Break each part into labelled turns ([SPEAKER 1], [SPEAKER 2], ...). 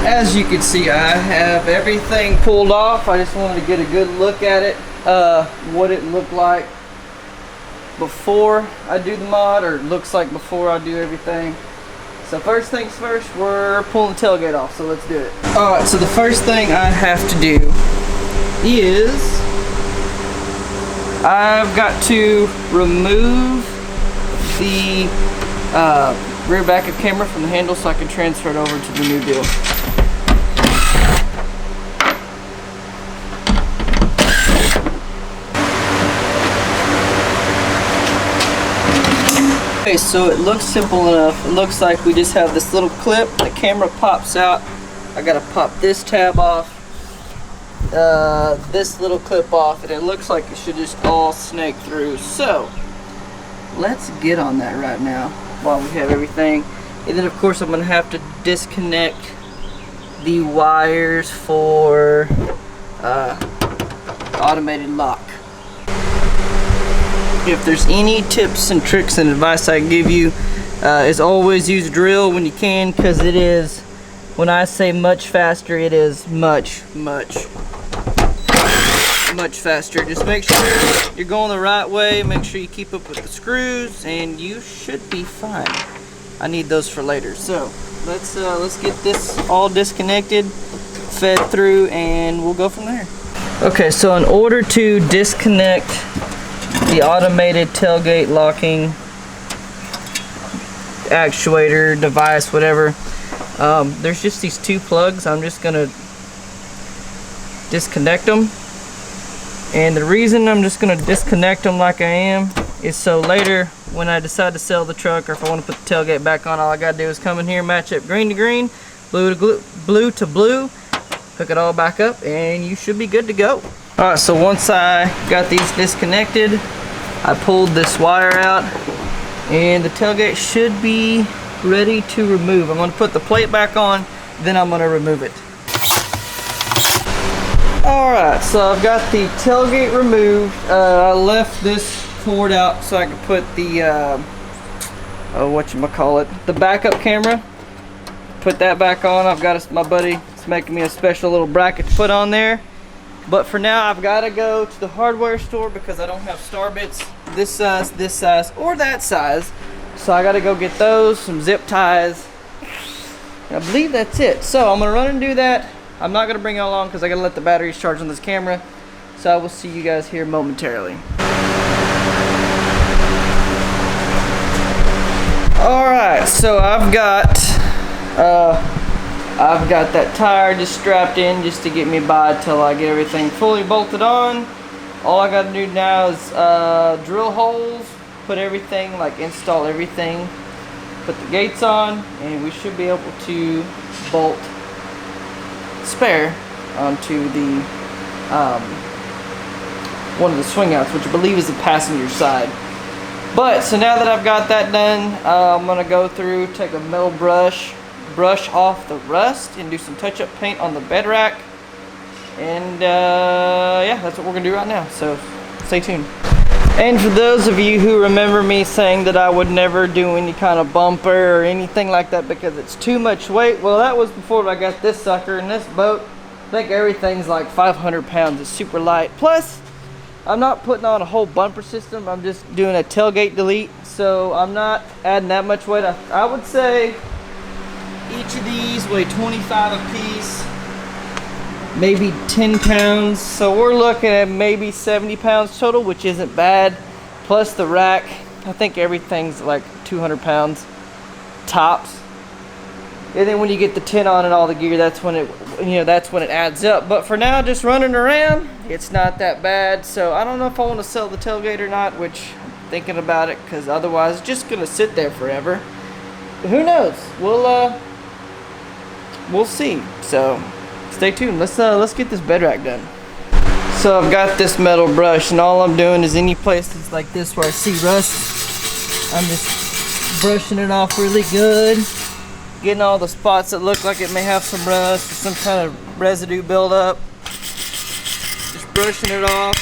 [SPEAKER 1] As you can see, I have everything pulled off. I just wanted to get a good look at it, what it looked like before I do the mod, or looks like before I do everything. So first things first, we're pulling the tailgate off, so let's do it. Alright, so the first thing I have to do is I've got to remove the rear backup camera from the handle so I can transfer it over to the new deal. Okay, so it looks simple enough. It looks like we just have this little clip, the camera pops out. I gotta pop this tab off, this little clip off, and it looks like it should just all snake through. So let's get on that right now while we have everything. And then of course I'm gonna have to disconnect the wires for automated lock. If there's any tips and tricks and advice I give you, is always use a drill when you can, because it is, when I say much faster, it is much faster. Just make sure you're going the right way, make sure you keep up with the screws, and you should be fine. I need those for later. So let's get this all disconnected, fed through, and we'll go from there. Okay, so in order to disconnect the automated tailgate locking actuator device, whatever, there's just these two plugs. I'm just gonna disconnect them, and the reason I'm just gonna disconnect them like I am is so later when I decide to sell the truck, or if I want to put the tailgate back on, all I gotta do is come in here, match up green to green, blue to blue, hook it all back up, and you should be good to go. Alright, so once I got these disconnected, I pulled this wire out, and the tailgate should be ready to remove. I'm going to put the plate back on, then I'm going to remove it. Alright, so I've got the tailgate removed. I left this cord out so I could put the, the backup camera. Put that back on. I've got my buddy making me a special little bracket to put on there. But for now, I've got to go to the hardware store because I don't have star bits this size, or that size. So I got to go get those, some zip ties. And I believe that's it. So I'm going to run and do that. I'm not going to bring it along because I got to let the batteries charge on this camera. So I will see you guys here momentarily. Alright, so I've got that tire just strapped in just to get me by till I get everything fully bolted on. All I gotta do now is drill holes, put everything, like install everything, put the gates on, and we should be able to bolt spare onto the one of the swingouts, which I believe is the passenger side. But so now that I've got that done, I'm gonna go through, take a metal brush off the rust, and do some touch-up paint on the bed rack. And yeah, that's what we're gonna do right now, so stay tuned. And for those of you who remember me saying that I would never do any kind of bumper or anything like that because it's too much weight, well, that was before I got this sucker. And this boat, I think everything's like 500 pounds. It's super light. Plus, I'm not putting on a whole bumper system. I'm just doing a tailgate delete, so I'm not adding that much weight. I would say each of these weigh 25 a piece, maybe 10 pounds. So we're looking at maybe 70 pounds total, which isn't bad. Plus the rack, I think everything's like 200 pounds tops. And then when you get the tin on and all the gear, that's when it adds up. But for now, just running around, it's not that bad. So I don't know if I want to sell the tailgate or not, which I'm thinking about it, because otherwise it's just gonna sit there forever. But who knows? We'll see. So stay tuned. Let's get this bed rack done. So I've got this metal brush, and all I'm doing is any places like this where I see rust, I'm just brushing it off really good, getting all the spots that look like it may have some rust or some kind of residue buildup. Just brushing it off,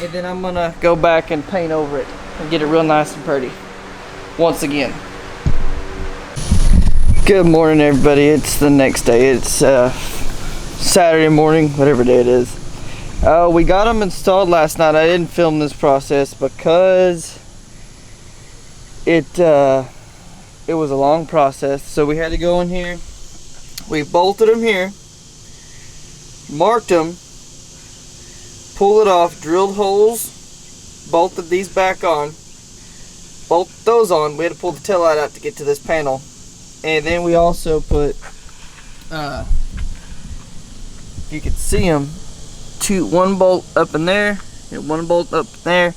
[SPEAKER 1] and then I'm gonna go back and paint over it and get it real nice and pretty once again. Good morning, everybody. It's the next day. It's Saturday morning, whatever day it is. We got them installed last night. I didn't film this process because it was a long process. So we had to go in here. We bolted them here, marked them, pull it off, drilled holes, bolted these back on, bolt those on. We had to pull the tail light out to get to this panel. And then we also put, you can see them, one bolt up in there and one bolt up there,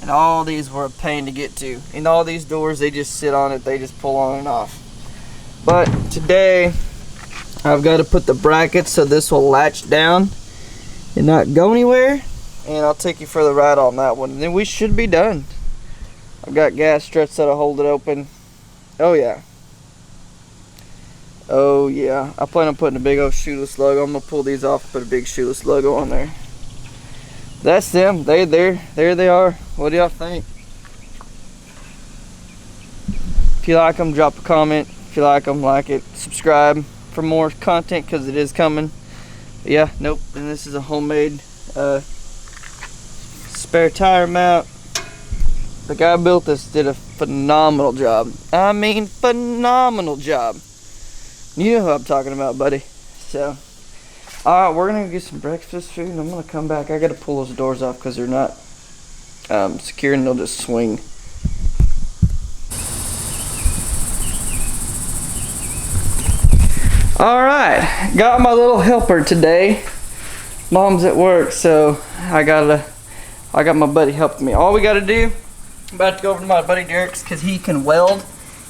[SPEAKER 1] and all these were a pain to get to. And all these doors, they just sit on it, they just pull on and off. But today, I've got to put the brackets so this will latch down and not go anywhere. And I'll take you for the ride on that one. And then we should be done. I've got gas struts that'll hold it open. Oh yeah. Oh yeah, I plan on putting a big old shoeless logo. I'm gonna pull these off and put a big shoeless logo on there. That's them. There they are. What do y'all think? If you like them, drop a comment. If you like them, like it. Subscribe for more content because it is coming. But yeah, nope. And this is a homemade spare tire mount. The guy built this did a phenomenal job. I mean, phenomenal job. You know who I'm talking about, buddy. So, alright, we're gonna get some breakfast food and I'm gonna come back. I gotta pull those doors off because they're not secure and they'll just swing. Alright, got my little helper today. Mom's at work, so I got my buddy helping me. All we gotta do, I'm about to go over to my buddy Derek's because he can weld.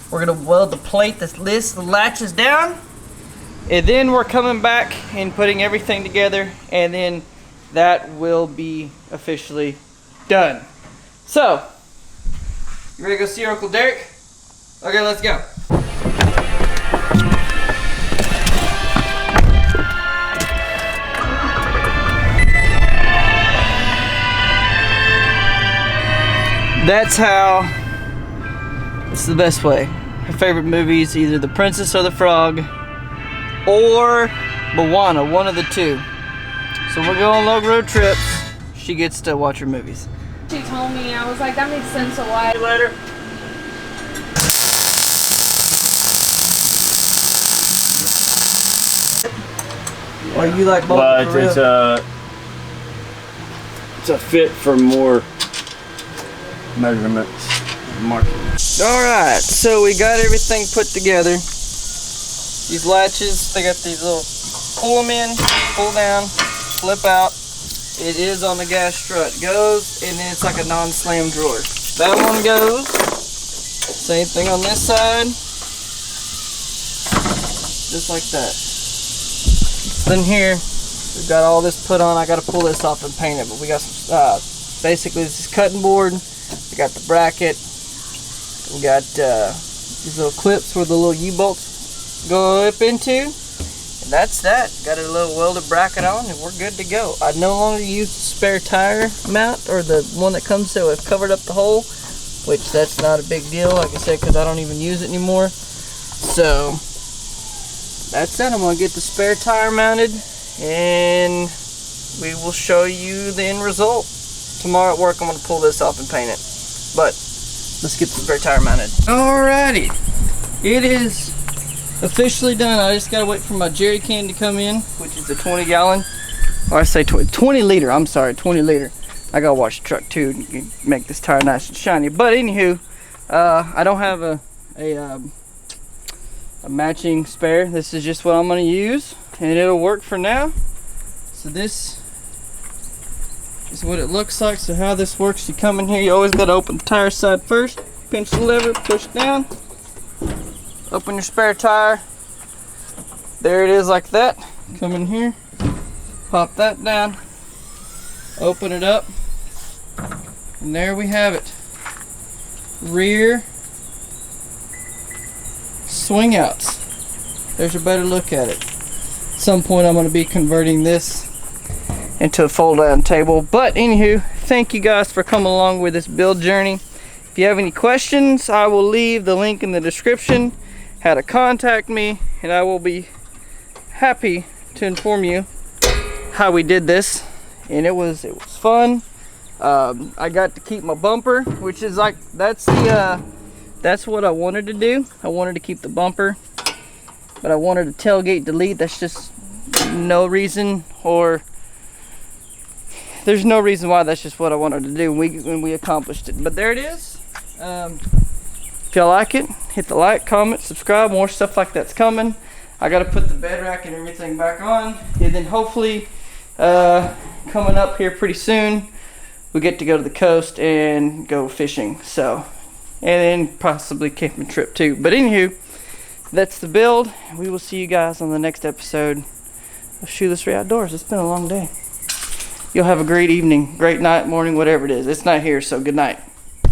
[SPEAKER 1] We're gonna weld the plate that lifts the latches down, and then we're coming back and putting everything together, and then that will be officially done. So, you ready to go see your Uncle Derek? Okay, let's go. That's how. It's the best way. Her favorite movie is either The Princess or the Frog or Moana, one of the two. So we're going on long road trips. She gets to watch her movies.
[SPEAKER 2] She told me, I was like, that makes sense. So why?
[SPEAKER 1] See you later. Or you like both?
[SPEAKER 3] But it's a fit for more measurements.
[SPEAKER 1] Alright, so we got everything put together. These latches, they got these little pull them in, pull down, flip out. It is on the gas strut. Goes, and then it's like a non-slam drawer. That one goes. Same thing on this side. Just like that. Then here, we've got all this put on. I got to pull this off and paint it, but we got some, basically this is cutting board. We got the bracket. We got these little clips where the little U-bolts go up into. And that's that. Got a little welded bracket on and we're good to go. I no longer use the spare tire mount or the one that comes so it covered up the hole, which that's not a big deal, like I said, because I don't even use it anymore. So that's it. I'm going to get the spare tire mounted and we will show you the end result. Tomorrow at work I'm going to pull this off and paint it. But let's get the spare tire mounted. Alrighty, it is officially done. I just gotta wait for my jerry can to come in, which is the 20 gallon. Or I say 20 liter, I'm sorry, 20 liter. I gotta wash the truck too and make this tire nice and shiny. But anywho, I don't have a matching spare. This is just what I'm gonna use and it'll work for now. So this is what it looks like. So how this works, you come in here, you always got to open the tire side first, pinch the lever, push down, open your spare tire, there it is like that. Come in here, pop that down, open it up, and there we have it. Rear swing outs. There's a better look at it. At some point I'm going to be converting this into a fold down table. But anywho, thank you guys for coming along with this build journey. If you have any questions, I will leave the link in the description. how to contact me, and I will be happy to inform you how we did this. And it was fun. I got to keep my bumper, which is like, that's what I wanted to do. I wanted to keep the bumper, but I wanted a tailgate delete. That's just no reason, or there's no reason why. That's just what I wanted to do when we accomplished it. But there it is. If y'all like it, hit the like, comment, subscribe. More stuff like that's coming. I got to put the bed rack and everything back on, and then hopefully coming up here pretty soon, we get to go to the coast and go fishing. So, and then possibly camping trip too. But anywho, that's the build. We will see you guys on the next episode of Shoeless Ray Outdoors. It's been a long day. You'll have a great evening, great night, morning, whatever it is. It's not here, so good night.